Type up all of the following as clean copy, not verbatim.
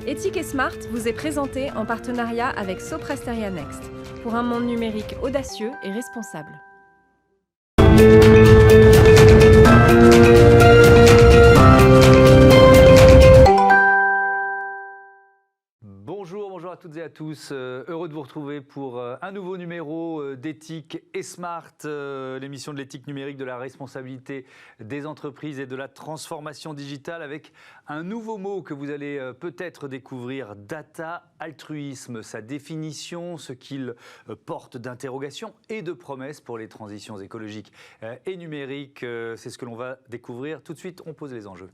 Ethic et Smart vous est présenté en partenariat avec Soprasteria Next pour un monde numérique audacieux et responsable. Bonjour à toutes et à tous. Heureux de vous retrouver pour un nouveau numéro d'Ethic et Smart, l'émission de l'éthique numérique, de la responsabilité des entreprises et de la transformation digitale, avec un nouveau mot que vous allez peut-être découvrir, data altruisme, sa définition, ce qu'il porte d'interrogation et de promesses pour les transitions écologiques et numériques. C'est ce que l'on va découvrir. Tout de suite, on pose les enjeux.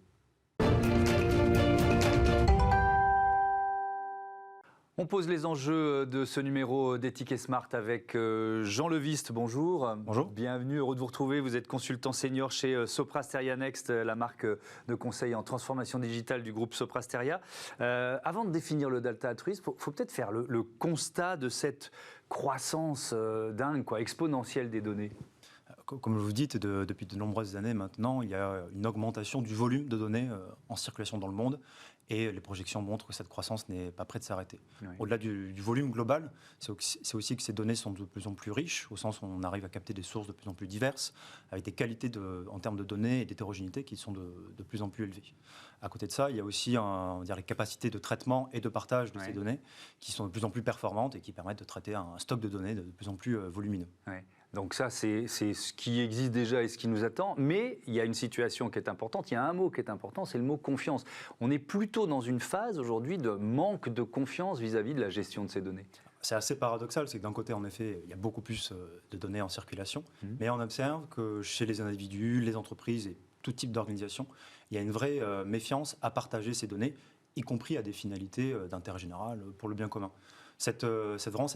On pose les enjeux de ce numéro d'Ethic et Smart avec Jean Leviste. Bonjour. Bonjour. Bienvenue, heureux de vous retrouver. Vous êtes consultant senior chez Soprasteria Next, la marque de conseil en transformation digitale du groupe Soprasteria. Avant de définir le data altruisme, il faut peut-être faire le constat de cette croissance dingue, exponentielle des données. Comme vous dites, depuis de nombreuses années maintenant, il y a une augmentation du volume de données en circulation dans le monde. Et les projections montrent que cette croissance n'est pas près de s'arrêter. Oui. Au-delà du volume global, c'est aussi que ces données sont de plus en plus riches, au sens où on arrive à capter des sources de plus en plus diverses, avec des qualités en termes de données et d'hétérogénéité qui sont de plus en plus élevées. À côté de ça, il y a aussi les capacités de traitement et de partage de ces données qui sont de plus en plus performantes et qui permettent de traiter un stock de données de plus en plus volumineux. Donc ça, c'est ce qui existe déjà et ce qui nous attend. Mais il y a une situation qui est importante, il y a un mot qui est important, c'est le mot confiance. On est plutôt dans une phase aujourd'hui de manque de confiance vis-à-vis de la gestion de ces données. C'est assez paradoxal, c'est que d'un côté, en effet, il y a beaucoup plus de données en circulation, mais on observe que chez les individus, les entreprises et tout type d'organisation, il y a une vraie méfiance à partager ces données, y compris à des finalités d'intérêt général pour le bien commun. Cette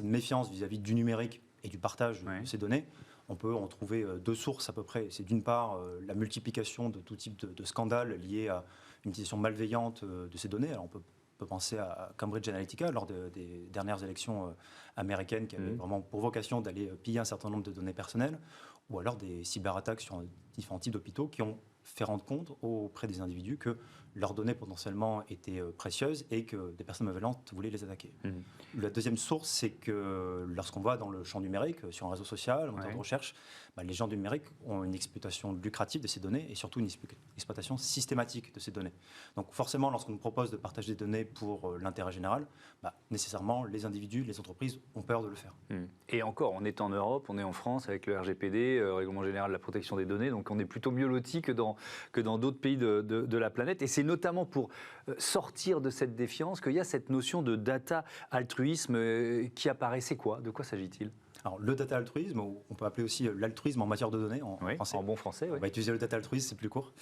méfiance vis-à-vis du numérique et du partage de ces données, on peut en trouver deux sources à peu près. C'est d'une part la multiplication de tout type de scandales liés à une utilisation malveillante de ces données. Alors on peut penser à Cambridge Analytica lors des dernières élections américaines qui avaient vraiment pour vocation d'aller piller un certain nombre de données personnelles, ou alors des cyberattaques sur différents types d'hôpitaux qui ont fait rendre compte auprès des individus que leurs données potentiellement étaient précieuses et que des personnes malveillantes voulaient les attaquer. La deuxième source, c'est que lorsqu'on va dans le champ numérique, sur un réseau social, en moteur de recherche, les gens du numérique ont une exploitation lucrative de ces données et surtout une exploitation systématique de ces données. Donc forcément, lorsqu'on nous propose de partager des données pour l'intérêt général, nécessairement, les individus, les entreprises ont peur de le faire. Et encore, on est en Europe, on est en France avec le RGPD, Règlement général de la protection des données, donc on est plutôt mieux lotis que dans d'autres pays de la planète. Et c'est notamment pour sortir de cette défiance qu'il y a cette notion de data altruisme qui apparaît. C'est quoi? De quoi s'agit-il? Alors, le data altruisme, on peut appeler aussi l'altruisme en matière de données en français. En bon français, On va utiliser le data altruisme, c'est plus court,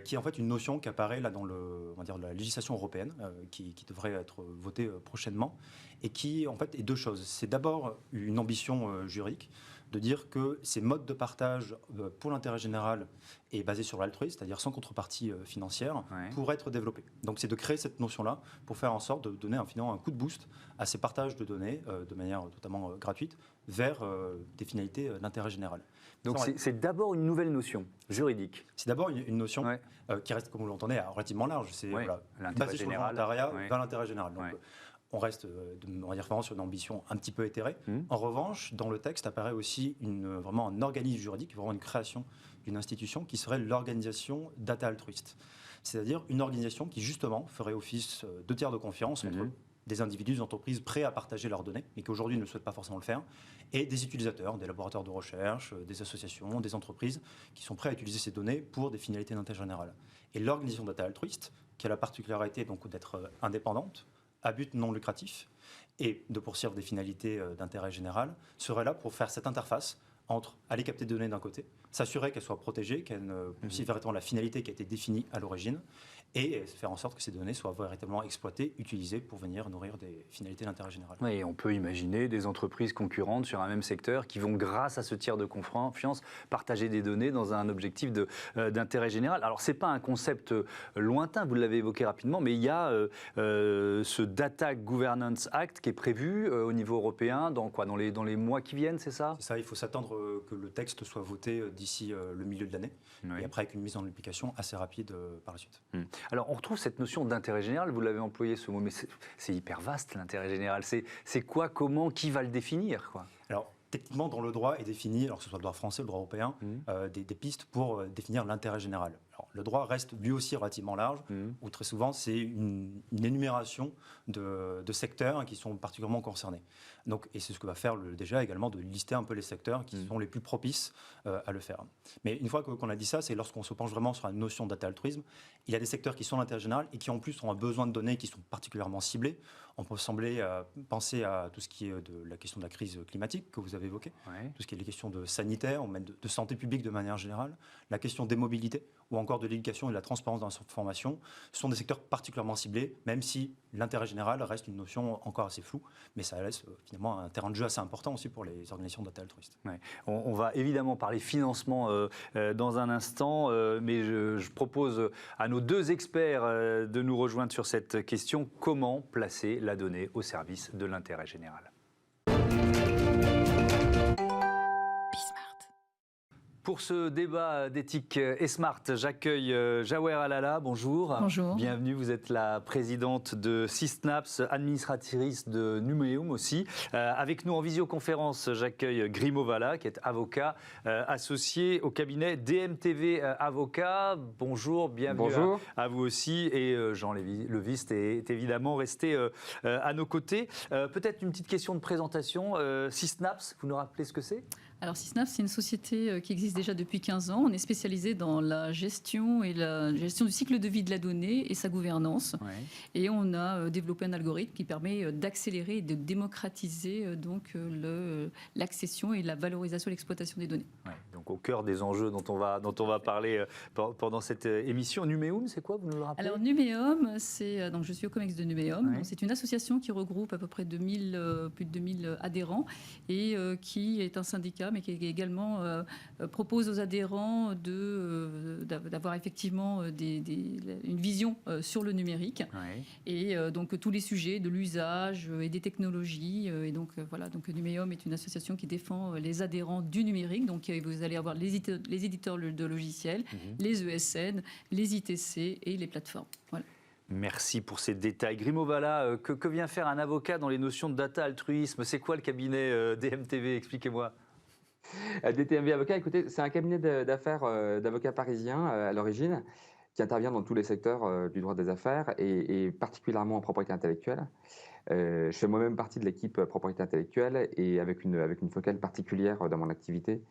qui est en fait une notion qui apparaît là dans la législation européenne, qui devrait être votée prochainement, et qui en fait est deux choses. C'est d'abord une ambition juridique, de dire que ces modes de partage pour l'intérêt général est basé sur l'altruisme, c'est-à-dire sans contrepartie financière, pour être développé. Donc c'est de créer cette notion-là pour faire en sorte de donner finalement un coup de boost à ces partages de données de manière totalement gratuite vers des finalités d'intérêt général. Donc c'est d'abord une nouvelle notion juridique. C'est d'abord une notion qui reste, comme vous l'entendez, relativement large. C'est basé sur le volontariat vers l'intérêt général. Donc, on reste vraiment sur une ambition un petit peu éthérée. En revanche, dans le texte apparaît aussi vraiment un organisme juridique, vraiment une création d'une institution qui serait l'organisation data altruiste. C'est-à-dire une organisation qui justement ferait office de tiers de confiance entre des individus, des entreprises prêts à partager leurs données, mais qui aujourd'hui ne souhaitent pas forcément le faire, et des utilisateurs, des laboratoires de recherche, des associations, des entreprises, qui sont prêts à utiliser ces données pour des finalités d'intérêt général. Et l'organisation data altruiste, qui a la particularité donc d'être indépendante, à but non lucratif et de poursuivre des finalités d'intérêt général, serait là pour faire cette interface entre aller capter des données d'un côté, s'assurer qu'elles soient protégées, qu'elles poursuivent véritablement la finalité qui a été définie à l'origine, et faire en sorte que ces données soient véritablement exploitées, utilisées pour venir nourrir des finalités d'intérêt général. Oui, et on peut imaginer des entreprises concurrentes sur un même secteur qui vont, grâce à ce tiers de confiance, partager des données dans un objectif d'intérêt général. Alors, ce n'est pas un concept lointain, vous l'avez évoqué rapidement, mais il y a ce Data Governance Act qui est prévu au niveau européen dans les mois qui viennent, c'est ça? C'est ça, il faut s'attendre que le texte soit voté d'ici le milieu de l'année, et après avec une mise en application assez rapide par la suite. Alors, on retrouve cette notion d'intérêt général, vous l'avez employé ce mot, mais c'est hyper vaste l'intérêt général. C'est quoi, comment, qui va le définir, quoi? Alors, techniquement, dans le droit est défini, alors que ce soit le droit français ou le droit européen, des pistes pour définir l'intérêt général. Alors, le droit reste lui aussi relativement large, où très souvent c'est une énumération de secteurs qui sont particulièrement concernés. Donc, et c'est ce que va faire le DGA également, de lister un peu les secteurs qui sont les plus propices à le faire. Mais une fois qu'on a dit ça, c'est lorsqu'on se penche vraiment sur la notion de data altruisme, il y a des secteurs qui sont l'intérêt général et qui en plus ont un besoin de données qui sont particulièrement ciblés. On peut penser à tout ce qui est de la question de la crise climatique que vous avez évoquée, tout ce qui est les questions de sanitaire, ou même de santé publique de manière générale, la question des mobilités ou encore de l'éducation et de la transparence dans la formation. Ce sont des secteurs particulièrement ciblés, même si l'intérêt général reste une notion encore assez floue, mais ça laisse finalement un terrain de jeu assez important aussi pour les organisations data altruistes. Ouais. On va évidemment parler financement dans un instant, mais je propose à nos deux experts de nous rejoindre sur cette question. Comment placer la donnée au service de l'intérêt général? Pour ce débat d'éthique et smart, j'accueille Jaouer Alala. Bonjour. Bonjour. Bienvenue, vous êtes la présidente de Sysnaps, administratrice de Numéum aussi. Avec nous en visioconférence, j'accueille Grimo Valla, qui est avocat associé au cabinet DMTV Avocat. Bonjour, bienvenue. Bonjour. À vous aussi. Et Jean Leviste est évidemment resté à nos côtés. Peut-être une petite question de présentation. Sysnaps, vous nous rappelez ce que c'est ? Alors Sysnaps, c'est une société qui existe déjà depuis 15 ans. On est spécialisé dans la gestion du cycle de vie de la donnée et sa gouvernance. Ouais. Et on a développé un algorithme qui permet d'accélérer et de démocratiser donc l'accession et la valorisation et l'exploitation des données. Ouais, donc au cœur des enjeux dont on va parler pendant cette émission. Numéum, c'est quoi, vous nous le rappelez? Alors Numéum, donc je suis au COMEX de Numéum. Ouais. C'est une association qui regroupe à peu près plus de 2000 adhérents et qui est un syndicat, mais qui également propose aux adhérents d'avoir effectivement une vision sur le numérique. Ouais. Et donc tous les sujets de l'usage et des technologies. Et donc voilà, donc Numéum est une association qui défend les adhérents du numérique. Donc vous allez avoir les éditeurs de logiciels, les ESN, les ITC et les plateformes. Voilà. Merci pour ces détails. Grimo Valla, que vient faire un avocat dans les notions de data altruisme? C'est quoi le cabinet DMTV? Expliquez-moi. DTMV Avocat, écoutez, c'est un cabinet d'affaires d'avocats parisiens à l'origine qui intervient dans tous les secteurs du droit des affaires et particulièrement en propriété intellectuelle. Je fais moi-même partie de l'équipe propriété intellectuelle et avec une focale particulière dans mon activité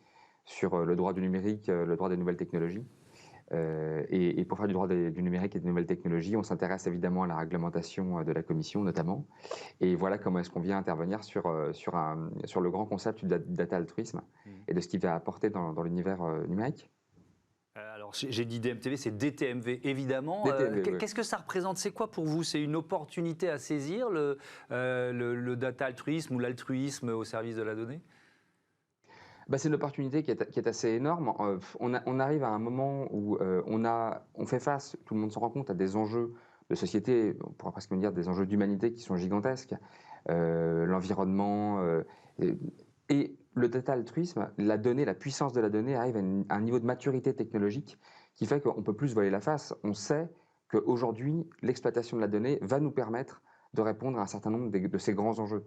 sur le droit du numérique, le droit des nouvelles technologies. Et pour faire du droit du numérique et des nouvelles technologies, on s'intéresse évidemment à la réglementation de la Commission notamment. Et voilà comment est-ce qu'on vient intervenir sur le grand concept du data altruisme et de ce qu'il va apporter dans l'univers numérique. Alors j'ai dit DMTV, c'est DTMV évidemment. DTMV, qu'est-ce que ça représente? C'est quoi pour vous? C'est une opportunité à saisir, le data altruisme ou l'altruisme au service de la donnée? C'est une opportunité qui est assez énorme. On arrive à un moment où on fait face, tout le monde s'en rend compte, à des enjeux de société, on pourrait presque dire des enjeux d'humanité qui sont gigantesques, l'environnement et le data altruisme, la donnée, la puissance de la donnée arrive à un niveau de maturité technologique qui fait qu'on ne peut plus se voiler la face. On sait qu'aujourd'hui, l'exploitation de la donnée va nous permettre de répondre à un certain nombre de ces grands enjeux.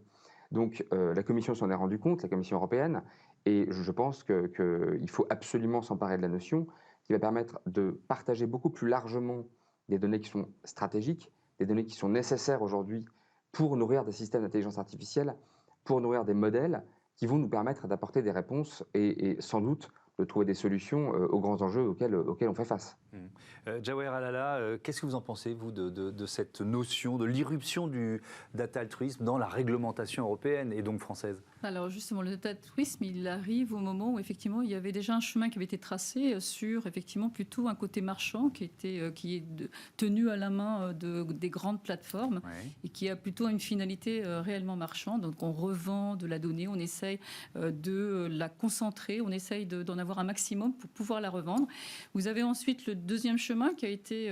Donc la Commission s'en est rendue compte, la Commission européenne, et je pense qu'il faut absolument s'emparer de la notion qui va permettre de partager beaucoup plus largement des données qui sont stratégiques, des données qui sont nécessaires aujourd'hui pour nourrir des systèmes d'intelligence artificielle, pour nourrir des modèles qui vont nous permettre d'apporter des réponses et sans doute de trouver des solutions aux grands enjeux auxquels on fait face. Jaouer Alala, qu'est-ce que vous en pensez, vous, de cette notion, de l'irruption du data altruisme dans la réglementation européenne et donc française? Alors justement, le data altruisme, il arrive au moment où effectivement il y avait déjà un chemin qui avait été tracé sur effectivement plutôt un côté marchand qui est tenu à la main des grandes plateformes et qui a plutôt une finalité réellement marchande. Donc on revend de la donnée, on essaye de la concentrer, on essaye d'en avoir un maximum pour pouvoir la revendre. Vous avez ensuite le deuxième chemin qui a été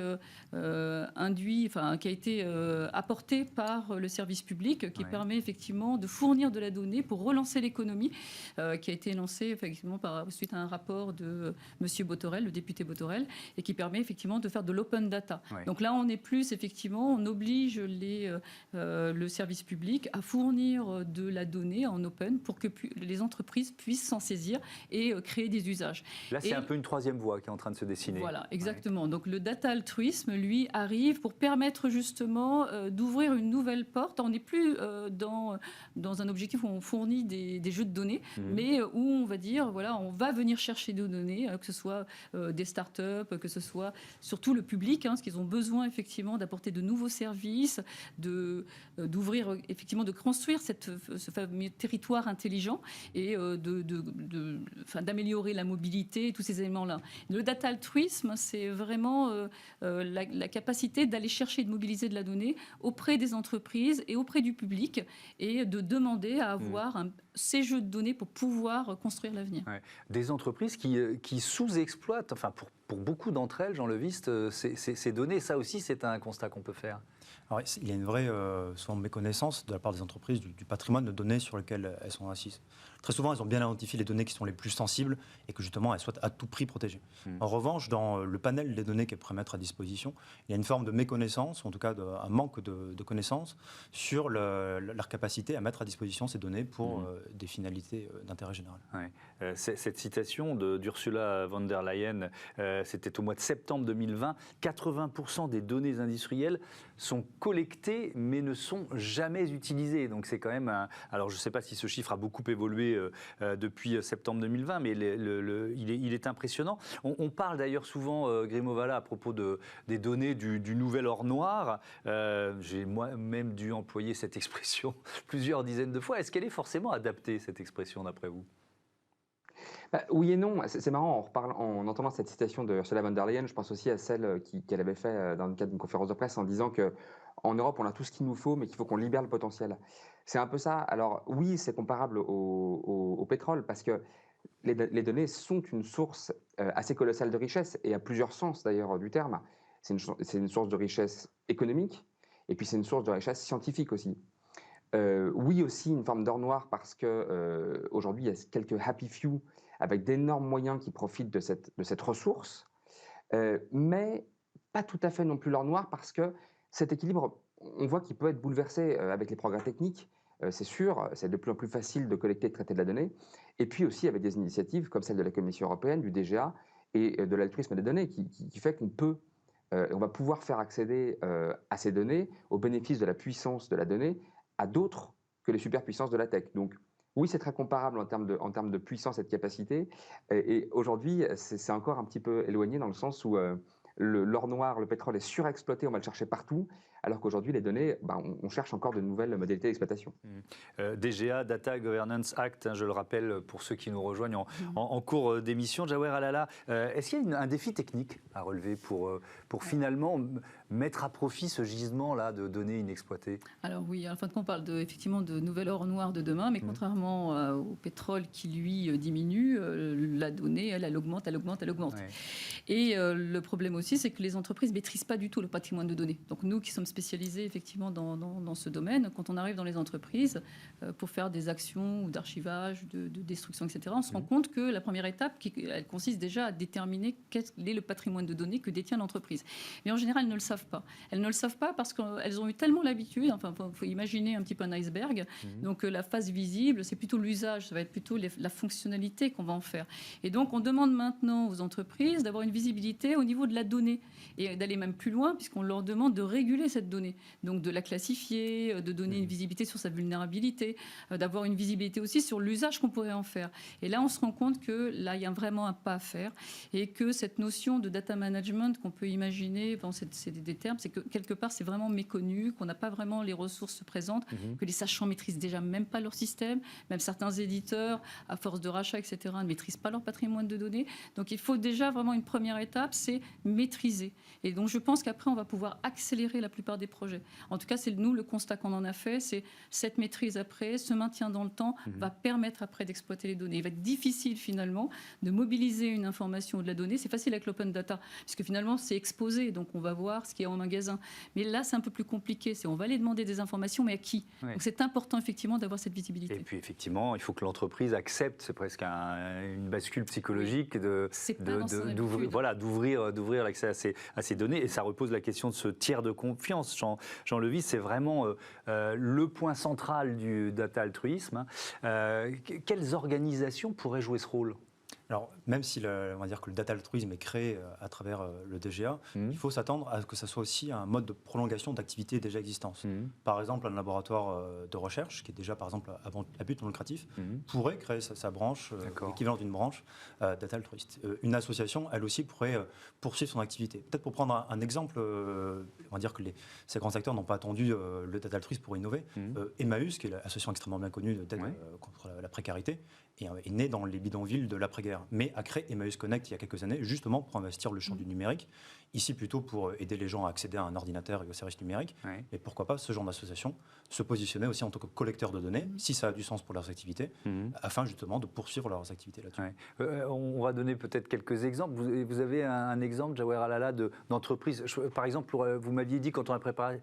apporté par le service public, qui permet effectivement de fournir de la donnée pour relancer l'économie, qui a été lancé effectivement suite à un rapport de Monsieur Botorel, le député Botorel, et qui permet effectivement de faire de l'open data. Donc là, on est plus effectivement, on oblige le service public à fournir de la donnée en open pour que les entreprises puissent s'en saisir et créer des usages. Là, c'est un peu une troisième voie qui est en train de se dessiner. Voilà, exactement. Donc le data altruisme, lui, arrive pour permettre justement d'ouvrir une nouvelle porte. On n'est plus dans un objectif où on fournit des jeux de données, mais où on va dire, voilà, on va venir chercher des données, que ce soit des startups, que ce soit surtout le public, parce qu'ils ont besoin effectivement d'apporter de nouveaux services, d'ouvrir effectivement, de construire ce fameux territoire intelligent et d'améliorer la mobilité et tous ces éléments-là. Le data altruisme, c'est vraiment la capacité d'aller chercher et de mobiliser de la donnée auprès des entreprises et auprès du public et de demander à avoir ces jeux de données pour pouvoir construire l'avenir. Des entreprises qui sous-exploitent, enfin pour beaucoup d'entre elles, Jean Leviste, ces données, ça aussi c'est un constat qu'on peut faire. Alors, il y a une vraie souvent méconnaissance de la part des entreprises du patrimoine de données sur lequel elles sont assises. Très souvent, elles ont bien identifié les données qui sont les plus sensibles et que justement, elles soient à tout prix protégées. En revanche, dans le panel des données qu'elles pourraient mettre à disposition, il y a une forme de méconnaissance, en tout cas un manque de connaissances sur leur capacité à mettre à disposition ces données pour des finalités d'intérêt général. Cette citation d'Ursula von der Leyen, c'était au mois de septembre 2020, 80% des données industrielles sont collectées mais ne sont jamais utilisées. Donc c'est quand même alors je ne sais pas si ce chiffre a beaucoup évolué depuis septembre 2020, mais il est impressionnant. On parle d'ailleurs souvent, Grimovala, à propos des données du nouvel or noir. J'ai moi-même dû employer cette expression plusieurs dizaines de fois. Est-ce qu'elle est forcément adaptée, cette expression, d'après vous ? Oui et non. C'est marrant, en entendant cette citation de Ursula von der Leyen, je pense aussi à celle qu'elle avait fait dans le cadre d'une conférence de presse en disant qu'en Europe, on a tout ce qu'il nous faut, mais qu'il faut qu'on libère le potentiel. C'est un peu ça. Alors oui, c'est comparable au pétrole, parce que les données sont une source assez colossale de richesse, et à plusieurs sens d'ailleurs du terme. C'est une source de richesse économique, et puis c'est une source de richesse scientifique aussi. Oui aussi une forme d'or noir, parce qu'aujourd'hui, il y a quelques happy few avec d'énormes moyens qui profitent de cette ressource, mais pas tout à fait non plus l'or noir, parce que cet équilibre, on voit qu'il peut être bouleversé avec les progrès techniques, c'est sûr, c'est de plus en plus facile de collecter et de traiter de la donnée, et puis aussi avec des initiatives comme celle de la Commission européenne, du DGA, et de l'altruisme des données, qui fait on va pouvoir faire accéder à ces données, au bénéfice de la puissance de la donnée, à d'autres que les superpuissances de la tech. Donc oui, c'est très comparable en termes de puissance et de capacité. Et aujourd'hui, c'est encore un petit peu éloigné dans le sens où l'or noir, le pétrole est surexploité, on va le chercher partout, alors qu'aujourd'hui, les données, on cherche encore de nouvelles modalités d'exploitation. DGA, Data Governance Act, je le rappelle pour ceux qui nous rejoignent en cours d'émission. Jaouher Alala, est-ce qu'il y a un défi technique à relever pour finalement mettre à profit ce gisement-là de données inexploitées? Alors oui, en fin de compte, on parle effectivement de nouvel or noir de demain, mais contrairement au pétrole qui, lui, diminue, la donnée, elle augmente. Ouais. Et le problème aussi, c'est que les entreprises ne maîtrisent pas du tout le patrimoine de données. Donc nous qui sommes spécialisés effectivement dans ce domaine, quand on arrive dans les entreprises pour faire des actions d'archivage, de destruction, etc., on se rend compte que la première étape, elle consiste déjà à déterminer quel est le patrimoine de données que détient l'entreprise. Mais en général, elles ne le savent pas. Elles ne le savent pas parce qu'elles ont eu tellement l'habitude, enfin, il faut imaginer un petit peu un iceberg, donc la face visible, c'est plutôt l'usage, ça va être plutôt la fonctionnalité qu'on va en faire. Et donc, on demande maintenant aux entreprises d'avoir une visibilité au niveau de la donnée et d'aller même plus loin, puisqu'on leur demande de réguler cette donnée, donc de la classifier, de donner une visibilité sur sa vulnérabilité, d'avoir une visibilité aussi sur l'usage qu'on pourrait en faire. Et là, on se rend compte que là, il y a vraiment un pas à faire et que cette notion de data management qu'on peut imaginer, bon, c'est des termes, c'est que quelque part, c'est vraiment méconnu, qu'on n'a pas vraiment les ressources présentes, que les sachants maîtrisent déjà même pas leur système, même certains éditeurs, à force de rachat, etc., ne maîtrisent pas leur patrimoine de données. Donc, il faut déjà vraiment une première étape, c'est maîtriser. Et donc, je pense qu'après, on va pouvoir accélérer la plupart plupart des projets. En tout cas, c'est nous le constat qu'on en a fait, c'est cette maîtrise après, ce maintien dans le temps va permettre après d'exploiter les données. Il va être difficile finalement de mobiliser une information ou de la donnée. C'est facile avec l'open data, puisque finalement c'est exposé, donc on va voir ce qui est en magasin. Mais là, c'est un peu plus compliqué. On va aller demander des informations, mais à qui? Donc c'est important effectivement d'avoir cette visibilité. Et puis effectivement, il faut que l'entreprise accepte, c'est presque une bascule psychologique d'ouvrir l'accès à ces données. Et ça repose la question de ce tiers de confiance. Jean Levis, c'est vraiment le point central du data altruisme. Quelles organisations pourraient jouer ce rôle ? Alors, même si on va dire que le data altruisme est créé à travers le DGA, il faut s'attendre à ce que ça soit aussi un mode de prolongation d'activités déjà existantes. Par exemple, un laboratoire de recherche, qui est déjà par exemple à but non lucratif, pourrait créer sa branche, l'équivalent d'une branche data altruiste. Une association, elle aussi, pourrait poursuivre son activité. Peut-être pour prendre un exemple, on va dire que ces grands acteurs n'ont pas attendu le data altruisme pour innover. Emmaüs, qui est l'association extrêmement bien connue d'aide contre la précarité, est né dans les bidonvilles de l'après-guerre, mais a créé Emmaüs Connect il y a quelques années, justement pour investir le champ du numérique, ici plutôt pour aider les gens à accéder à un ordinateur et aux services numériques, et pourquoi pas ce genre d'association se positionner aussi en tant que collecteur de données, si ça a du sens pour leurs activités, afin justement de poursuivre leurs activités là-dessus. On va donner peut-être quelques exemples. Vous avez un exemple, Jaouher Alala, d'entreprise. Par exemple, vous m'aviez dit quand on a préparé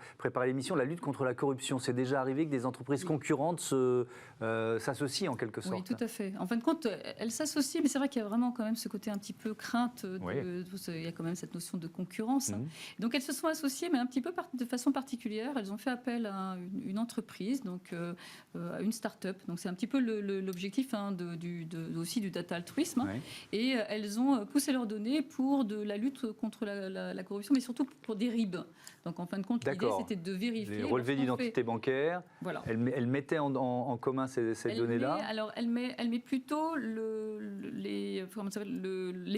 l'émission, la lutte contre la corruption. C'est déjà arrivé que des entreprises concurrentes s'associent en quelque sorte. Oui, tout à fait. En fin de compte, elles s'associent, mais c'est vrai qu'il y a vraiment quand même ce côté un petit peu crainte. Il y a quand même cette notion de concurrence. Donc elles se sont associées, mais un petit peu de façon particulière. Elles ont fait appel à une entreprise, donc à une start-up. Donc c'est un petit peu l'objectif aussi du data altruisme. Et elles ont poussé leurs données pour de la lutte contre la corruption, mais surtout pour des RIB. Donc en fin de compte, l'idée c'était de vérifier. Les relevés d'identité bancaire. Voilà. Elle mettait en commun ces données-là. Alors elle met plutôt les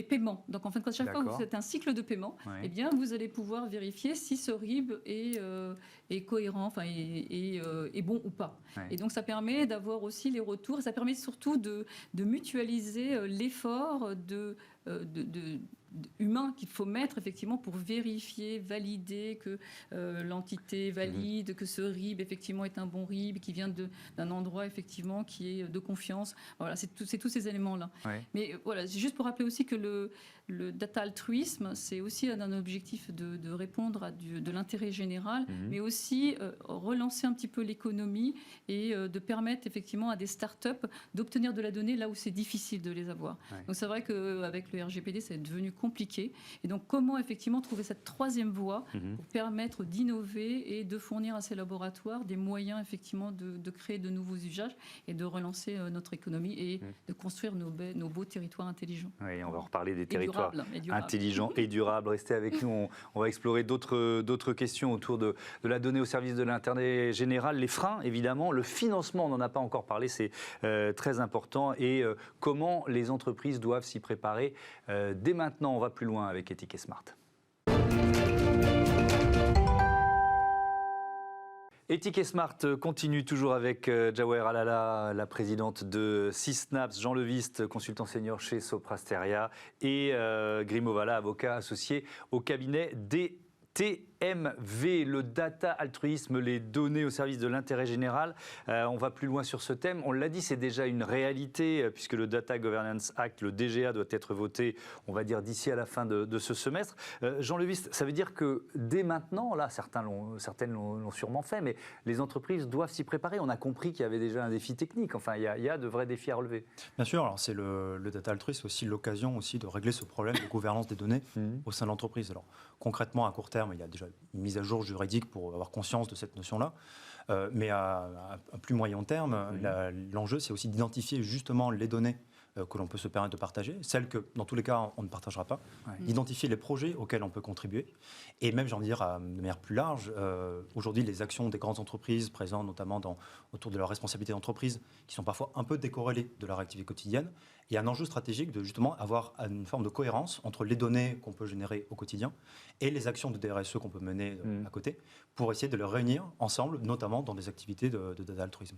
paiements. Donc en fin de compte, chaque fois que vous faites un cycle de paiement, eh bien vous allez pouvoir vérifier si ce RIB est cohérent, est bon ou pas. Et donc ça permet d'avoir aussi les retours. Ça permet surtout de mutualiser l'effort humain qu'il faut mettre effectivement pour vérifier, valider que l'entité valide, que ce RIB effectivement est un bon RIB, qui vient d'un endroit effectivement qui est de confiance. Voilà, c'est tous ces éléments-là. Mais voilà, c'est juste pour rappeler aussi que le data altruisme, c'est aussi un objectif de répondre à de l'intérêt général, mais aussi relancer un petit peu l'économie et de permettre effectivement à des startups d'obtenir de la donnée là où c'est difficile de les avoir. Donc c'est vrai qu'avec le RGPD, c'est devenu compliqué. Et donc comment effectivement trouver cette troisième voie pour permettre d'innover et de fournir à ces laboratoires des moyens effectivement de créer de nouveaux usages et de relancer notre économie et de construire nos beaux territoires intelligents. Oui, on va reparler des territoires intelligents et durables. Restez avec nous, on va explorer d'autres questions autour de la donnée au service de l'intérêt général. Les freins, évidemment, le financement, on n'en a pas encore parlé, c'est très important. Et comment les entreprises doivent s'y préparer dès maintenant. On va plus loin avec Ethic et Smart. Ethic et Smart continue toujours avec Jaouher Alala, la présidente de Sysnaps, Jean Levis, consultant senior chez Soprasteria, et Grimaud Vallat, avocat associé au cabinet DTMV, le data altruisme, les données au service de l'intérêt général. On va plus loin sur ce thème. On l'a dit, c'est déjà une réalité puisque le Data Governance Act, le DGA, doit être voté, on va dire, d'ici à la fin de ce semestre. Jean Levis, ça veut dire que dès maintenant, là, certaines l'ont sûrement fait, mais les entreprises doivent s'y préparer. On a compris qu'il y avait déjà un défi technique. Enfin, il y a de vrais défis à relever. Bien sûr. Alors, c'est le data altruisme, aussi l'occasion aussi de régler ce problème de gouvernance des données au sein de l'entreprise. Alors, concrètement, à court terme, il y a déjà une mise à jour juridique pour avoir conscience de cette notion-là. Mais à plus moyen terme, l'enjeu, c'est aussi d'identifier justement les données que l'on peut se permettre de partager, celles que, dans tous les cas, on ne partagera pas, d'identifier les projets auxquels on peut contribuer, et même, j'ai envie de dire, de manière plus large, aujourd'hui, les actions des grandes entreprises présentes notamment autour de leur responsabilité d'entreprise, qui sont parfois un peu décorrélées de leur activité quotidienne, il y a un enjeu stratégique de justement avoir une forme de cohérence entre les données qu'on peut générer au quotidien et les actions de DRSE qu'on peut mener à côté, pour essayer de les réunir ensemble, notamment dans des activités de data altruisme.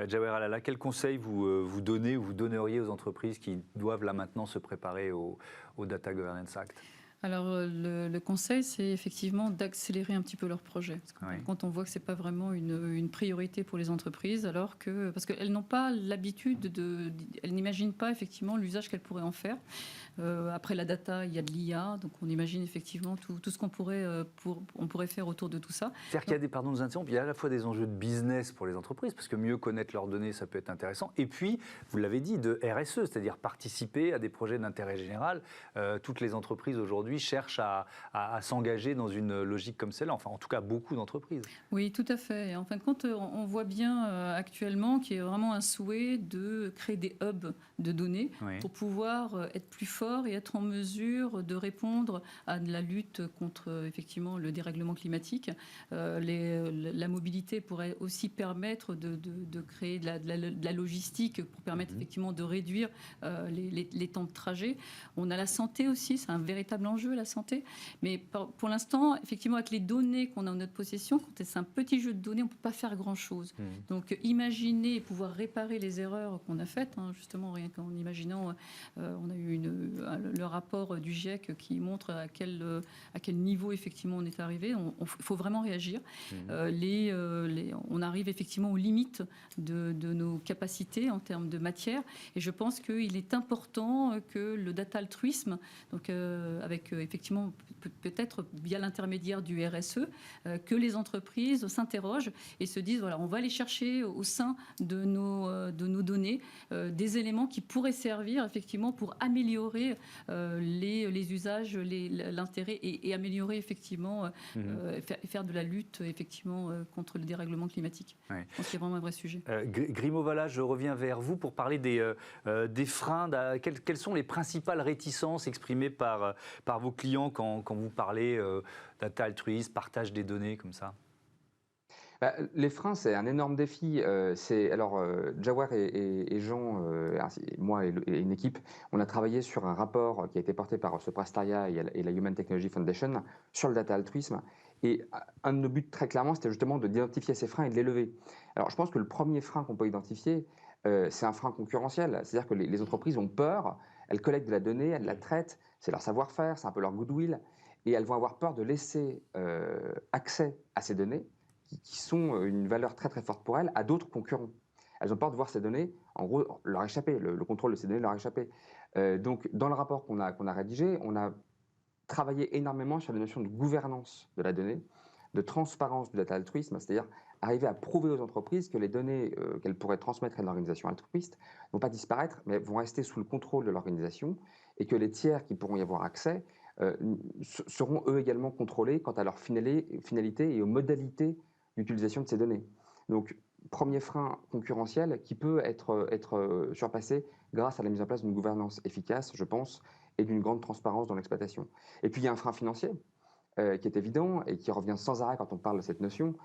Jaouher Alala, quels conseils vous donnez ou vous donneriez aux entreprises qui doivent là maintenant se préparer au Data Governance Act ? Alors, le conseil, c'est effectivement d'accélérer un petit peu leur projet. Parce que quand on voit que ce n'est pas vraiment une priorité pour les entreprises, parce qu'elles n'ont pas l'habitude elles n'imaginent pas effectivement l'usage qu'elles pourraient en faire. Après la data, il y a de l'IA, donc on imagine effectivement tout ce qu'on pourrait faire autour de tout ça. C'est-à-dire qu'il y a pardon de nous interrompre, il y a à la fois des enjeux de business pour les entreprises, parce que mieux connaître leurs données, ça peut être intéressant, et puis, vous l'avez dit, de RSE, c'est-à-dire participer à des projets d'intérêt général. Toutes les entreprises aujourd'hui cherchent à s'engager dans une logique comme celle-là, enfin en tout cas beaucoup d'entreprises. Oui, tout à fait. Et en fin de compte, on voit bien actuellement qu'il y a vraiment un souhait de créer des hubs de données pour pouvoir être plus fort et être en mesure de répondre à la lutte contre effectivement le dérèglement climatique. La mobilité pourrait aussi permettre de créer de la logistique pour permettre effectivement de réduire les temps de trajet. On a la santé aussi, c'est un véritable enjeu la santé. Mais pour l'instant, effectivement, avec les données qu'on a en notre possession, quand c'est un petit jeu de données, on ne peut pas faire grand-chose. Donc imaginer et pouvoir réparer les erreurs qu'on a faites, justement rien qu'en imaginant, on a eu le rapport du GIEC qui montre à quel niveau effectivement on est arrivé. Il faut vraiment réagir. On arrive effectivement aux limites de nos capacités en termes de matière. Et je pense qu'il est important que le data altruisme, donc avec effectivement peut-être via l'intermédiaire du RSE, que les entreprises s'interrogent et se disent voilà, on va aller chercher au sein de nos données des éléments qui pourraient servir effectivement pour améliorer les usages, l'intérêt et améliorer effectivement, faire de la lutte effectivement contre le dérèglement climatique. Ouais. Je pense qu'il y a vraiment un vrai sujet. Grimaud Vallat, je reviens vers vous pour parler des freins. Quelles sont les principales réticences exprimées par vos clients quand vous parlez data altruisme, partage des données comme ça? Les freins, c'est un énorme défi. Jawar et Jean, moi et une équipe, on a travaillé sur un rapport qui a été porté par Soprasteria et la Human Technology Foundation sur le data altruisme. Et un de nos buts, très clairement, c'était justement d'identifier ces freins et de les lever. Alors, je pense que le premier frein qu'on peut identifier, c'est un frein concurrentiel. C'est-à-dire que les entreprises ont peur, elles collectent de la donnée, elles la traitent, c'est leur savoir-faire, c'est un peu leur goodwill, et elles vont avoir peur de laisser accès à ces données, qui sont une valeur très très forte pour elles, à d'autres concurrents. Elles ont peur de voir ces données, en gros, leur échapper, le contrôle de ces données leur échapper. Donc, dans le rapport qu'on a rédigé, on a travaillé énormément sur les notions de gouvernance de la donnée, de transparence du data altruisme, c'est-à-dire arriver à prouver aux entreprises que les données qu'elles pourraient transmettre à une organisation altruiste ne vont pas disparaître, mais vont rester sous le contrôle de l'organisation, et que les tiers qui pourront y avoir accès seront eux également contrôlés quant à leur finalité et aux modalités d'utilisation de ces données. Donc, premier frein concurrentiel qui peut être surpassé grâce à la mise en place d'une gouvernance efficace, je pense, et d'une grande transparence dans l'exploitation. Et puis, il y a un frein financier qui est évident et qui revient sans arrêt quand on parle de cette notion,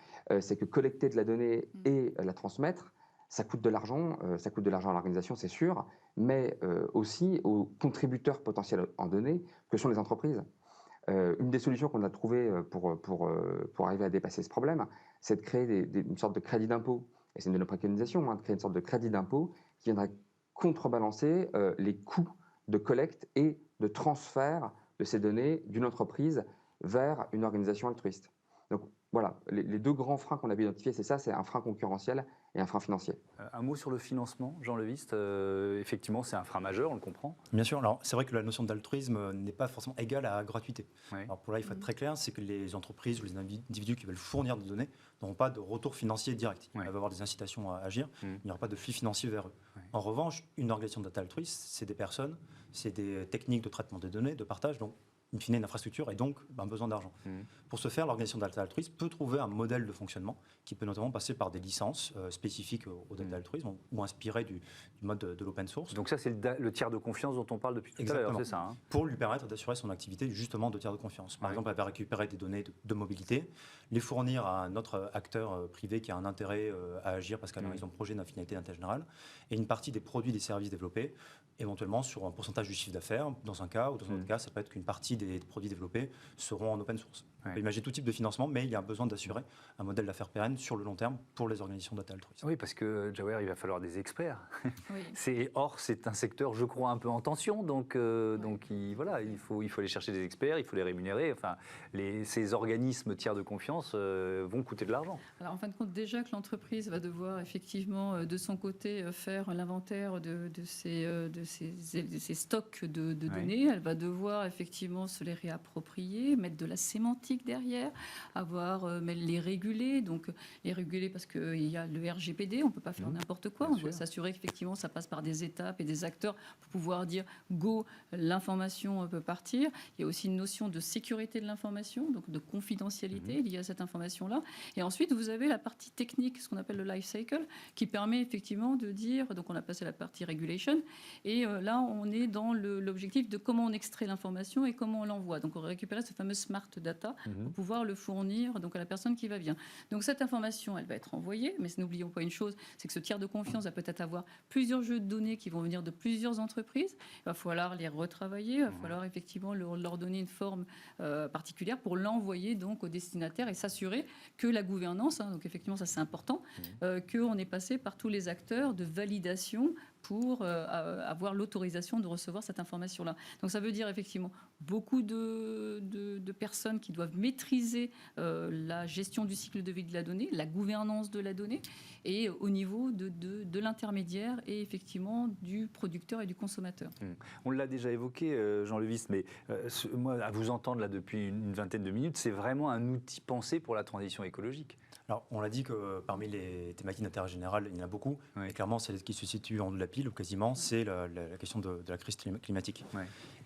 c'est que collecter de la donnée et la transmettre, ça coûte de l'argent à l'organisation, c'est sûr, mais aussi aux contributeurs potentiels en données, que sont les entreprises. Une des solutions qu'on a trouvées pour arriver à dépasser ce problème, c'est de créer une sorte de crédit d'impôt. Et c'est une de nos préconisations, de créer une sorte de crédit d'impôt qui viendrait contrebalancer les coûts de collecte et de transfert de ces données d'une entreprise vers une organisation altruiste. Donc voilà, les deux grands freins qu'on a identifiés, c'est ça, c'est un frein concurrentiel et un frein financier. Un mot sur le financement, Jean Levist. Effectivement, c'est un frein majeur, on le comprend. Bien sûr, alors c'est vrai que la notion d'altruisme n'est pas forcément égale à gratuité. Oui. Alors pour là, il faut être très clair, c'est que les entreprises ou les individus qui veulent fournir des données n'auront pas de retour financier direct. Ils vont avoir des incitations à agir, il n'y aura pas de flux financier vers eux. En revanche, une organisation de data altruiste, c'est des personnes, c'est des techniques de traitement des données, de partage, donc in fine une infrastructure et donc besoin d'argent. Pour ce faire, l'organisation data altruiste peut trouver un modèle de fonctionnement qui peut notamment passer par des licences spécifiques au data altruisme ou inspirées du mode de l'open source. Donc ça, c'est le tiers de confiance dont on parle depuis tout à l'heure, c'est ça Pour lui permettre d'assurer son activité justement de tiers de confiance. Par exemple, elle va récupérer des données de mobilité, les fournir à un autre acteur privé qui a un intérêt à agir parce qu'ils ont un projet d'une finalité d'intérêt général, et une partie des produits et des services développés, éventuellement sur un pourcentage du chiffre d'affaires, dans un cas, ou dans un autre cas, ça peut être qu'une partie des produits développés seront en open source. On peut imaginer tout type de financement, mais il y a besoin d'assurer un modèle d'affaires pérenne sur le long terme pour les organisations data altruistes. Oui, parce que Jawaher, il va falloir des experts. Oui. Or, c'est un secteur, je crois, un peu en tension. Donc il faut aller chercher des experts, il faut les rémunérer. Enfin, ces organismes tiers de confiance vont coûter de l'argent. Alors, en fin de compte, déjà que l'entreprise va devoir effectivement, de son côté, faire l'inventaire de ses stocks de données, elle va devoir effectivement se les réapproprier, mettre de la sémantique derrière, les réguler. Donc, les réguler parce qu'il y a le RGPD, on ne peut pas faire n'importe quoi. On doit s'assurer qu'effectivement, ça passe par des étapes et des acteurs pour pouvoir dire go, l'information peut partir. Il y a aussi une notion de sécurité de l'information, donc de confidentialité liée à cette information-là. Et ensuite, vous avez la partie technique, ce qu'on appelle le life cycle, qui permet effectivement de dire, donc on a passé la partie regulation, et là, on est dans l'objectif de comment on extrait l'information et comment on l'envoie. Donc, on récupère ce fameux smart data pour pouvoir le fournir donc, à la personne qui va bien. Donc, cette information, elle va être envoyée, mais n'oublions pas une chose, c'est que ce tiers de confiance va peut-être avoir plusieurs jeux de données qui vont venir de plusieurs entreprises. Il va falloir les retravailler, il va falloir effectivement leur donner une forme particulière pour l'envoyer donc au destinataire et s'assurer que la gouvernance, donc effectivement ça c'est important, qu'on est passé par tous les acteurs de validation pour avoir l'autorisation de recevoir cette information-là. Donc ça veut dire effectivement beaucoup de personnes qui doivent maîtriser la gestion du cycle de vie de la donnée, la gouvernance de la donnée, et au niveau de l'intermédiaire et effectivement du producteur et du consommateur. On l'a déjà évoqué, Jean Levis, mais moi, à vous entendre là depuis une vingtaine de minutes, c'est vraiment un outil pensé pour la transition écologique. Alors, on l'a dit que parmi les thématiques d'intérêt général, il y en a beaucoup. Et clairement, celle qui se situe en haut de la pile, ou quasiment, c'est la question de la crise climatique.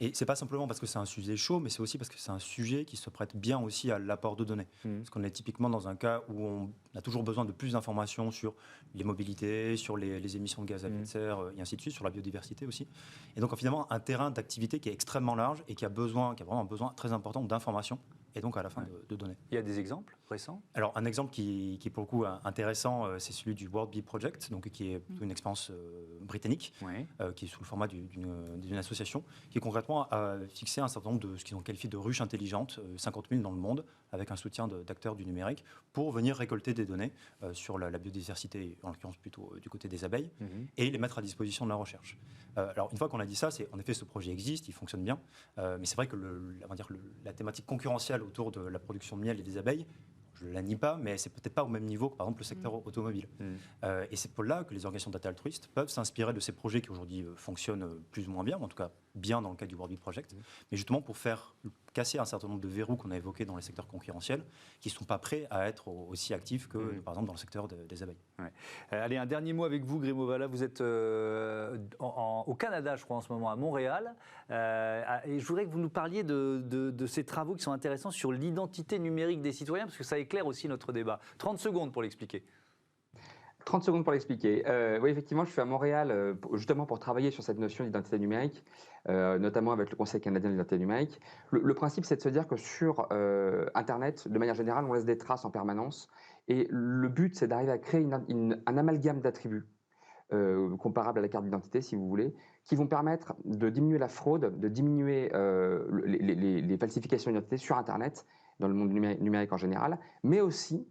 Et c'est pas simplement parce que c'est un sujet chaud, mais c'est aussi parce que c'est un sujet qui se prête bien aussi à l'apport de données. Parce qu'on est typiquement dans un cas où on a toujours besoin de plus d'informations sur les mobilités, sur les émissions de gaz à effet de serre, et ainsi de suite, sur la biodiversité aussi. Et donc, finalement, un terrain d'activité qui est extrêmement large et qui a vraiment un besoin très important d'informations. Et donc à la fin de données. Il y a des exemples récents ? Alors un exemple qui est pour le coup intéressant, c'est celui du World Bee Project, donc qui est une expérience britannique, qui est sous le format d'une association, qui concrètement a fixé un certain nombre de ce qu'ils ont qualifié de ruches intelligentes, 50 000 dans le monde, avec un soutien d'acteurs du numérique, pour venir récolter des données sur la biodiversité, en l'occurrence plutôt du côté des abeilles, et les mettre à disposition de la recherche. Alors une fois qu'on a dit ça, en effet ce projet existe, il fonctionne bien, mais c'est vrai que la thématique concurrentielle autour de la production de miel et des abeilles, je ne la nie pas, mais c'est peut-être pas au même niveau que par exemple le secteur automobile. Et c'est pour là que les organisations data altruistes peuvent s'inspirer de ces projets qui aujourd'hui fonctionnent plus ou moins bien, en tout cas bien dans le cas du World Bee Project, mais justement pour faire casser un certain nombre de verrous qu'on a évoqués dans les secteurs concurrentiels, qui ne sont pas prêts à être aussi actifs que par exemple dans le secteur des abeilles. Allez, un dernier mot avec vous, Grémovala. Vous êtes au Canada, je crois, en ce moment, à Montréal. Et je voudrais que vous nous parliez de ces travaux qui sont intéressants sur l'identité numérique des citoyens, parce que ça éclaire aussi notre débat. 30 secondes pour l'expliquer. 30 secondes pour l'expliquer. Oui, effectivement, je suis à Montréal justement pour travailler sur cette notion d'identité numérique, notamment avec le Conseil canadien de l'identité numérique. Le principe, c'est de se dire que sur Internet, de manière générale, on laisse des traces en permanence. Et le but, c'est d'arriver à créer un amalgame d'attributs comparable à la carte d'identité, si vous voulez, qui vont permettre de diminuer la fraude, de diminuer les falsifications d'identité sur Internet, dans le monde numérique en général, mais aussi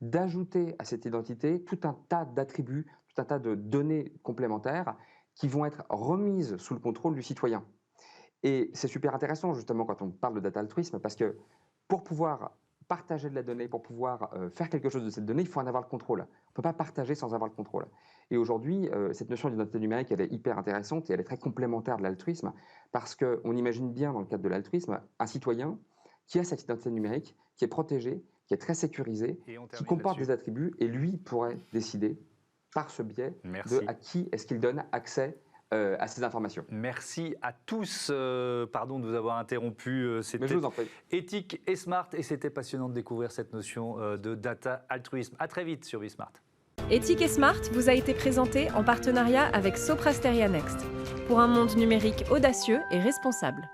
d'ajouter à cette identité tout un tas d'attributs, tout un tas de données complémentaires qui vont être remises sous le contrôle du citoyen. Et c'est super intéressant justement quand on parle de data altruisme, parce que pour pouvoir partager de la donnée, pour pouvoir faire quelque chose de cette donnée, il faut en avoir le contrôle. On ne peut pas partager sans avoir le contrôle. Et aujourd'hui, cette notion d'identité numérique, elle est hyper intéressante et elle est très complémentaire de l'altruisme, parce qu'on imagine bien dans le cadre de l'altruisme un citoyen qui a cette identité numérique, qui est protégée, qui est très sécurisée, qui comporte des attributs, et lui pourrait décider, par ce biais, à qui est-ce qu'il donne accès à ces informations. Merci à tous. Pardon de vous avoir interrompu. C'était je vous en prie. Éthique et Smart, et c'était passionnant de découvrir cette notion de data altruisme. À très vite sur Bismart. Éthique et Smart vous a été présenté en partenariat avec Sopra Steria Next, pour un monde numérique audacieux et responsable.